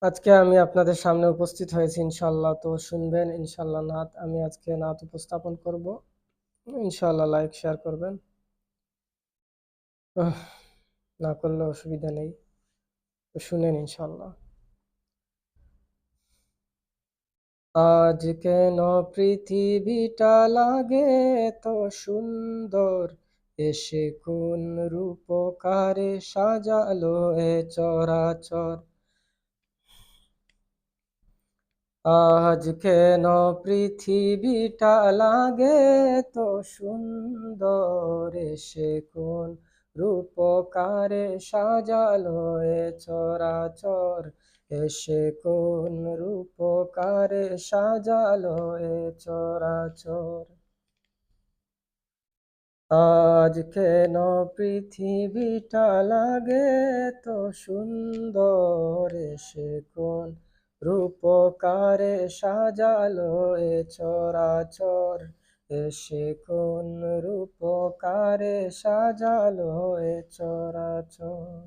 আজকে আমি আপনাদের সামনে উপস্থিত হয়েছি ইনশাআল্লাহ। তো শুনবেন ইনশাআল্লাহ নাত। আমি আজকে নাত উপস্থাপন করব। ইনশাআল্লাহ লাইক শেয়ার করবেন। আহ, না করলে অসুবিধা নেই। তো শুনেন ইনশাআল্লাহ। আজ কেন পৃথিবীটা লাগে এত সুন্দর, এসে কোন রূপকারে সাজালো এ চরাচর। আজ কেন পৃথিবীটা লাগে তো সুন্দর, এসে কোন রূপকারে সাজালো এ চরাচর, এসে কোন রূপকারে সাজালো এ চরাচর। আজ কেন পৃথিবীটা লাগে তো সুন্দর, এসে কোন রূপকারে সাজালো এ চরাচর, এসে কোন রূপকারে সাজালো এ চরাচর।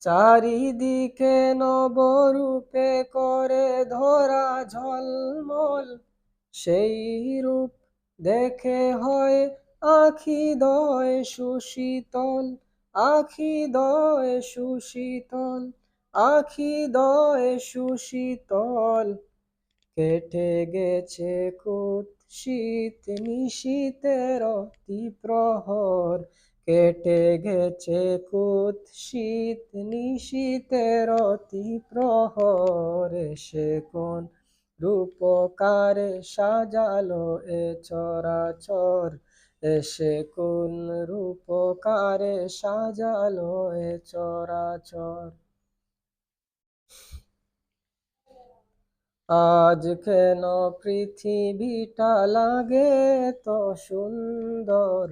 চারিদিকে নবরূপে করে ধরা ঝলমল, সেই রূপ দেখে হয় আখি দয় সুশীতল, আখি দয় সুশীতল, আখি দয় সুশীতল। কেটে গেছে কুৎসিত নিশীথের অতি প্রহর, কেটে গেছে কুৎসিত নিশীথের অতি প্রহর, এসে কোন রূপকারে সাজালো এ চরাচর, এসে কোন রূপকারে সাজালো এ চরাচর। আজ কেন পৃথিবীটা লাগে তো সুন্দর,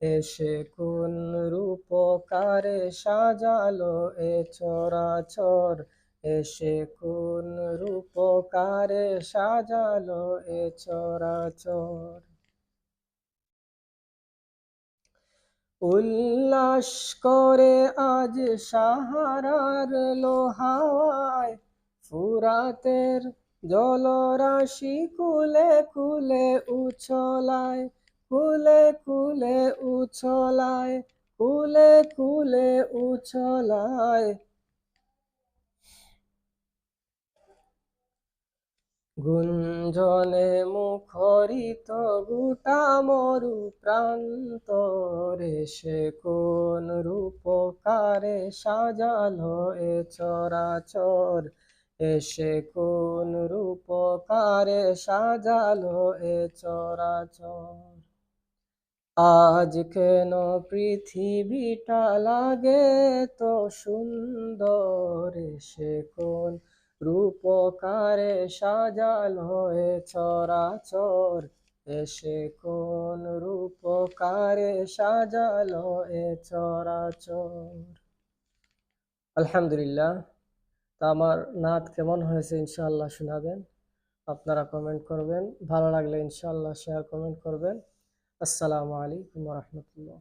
এসে কোন রূপকারে সাজালো এ চরাচর, এসে কোন রূপকারে সাজালো এ চরাচর। উল্লাস করে আজ সাহারার লোহাওয়ায়, ফুরাতের জলরাশি কুলে কুলে উছলায়, কুলে কুলে উছলায়, কুলে কুলে উছলায়। গুঞ্জনে মুখরিত গোটা মরু প্রান্তরে, সে কোন রূপকারে সাজালো এ চরাচর, এসে কোন রূপকারে সাজালো এ চরাচর। আজ কেন পৃথিবীটা লাগে তো সুন্দর, এসে কোন রূপকারে সাজালো এ চরাচর, এসে কোন রূপকারে সাজালো এ চরাচর। আলহামদুলিল্লাহ। তা আমার নাত কেমন হয়েছে ইনশাআল্লাহ শোনাবেন। আপনারা কমেন্ট করবেন, ভালো লাগলে ইনশাআল্লাহ শেয়ার কমেন্ট করবেন। আসসালামু আলাইকুম ওয়া রাহমাতুল্লাহ।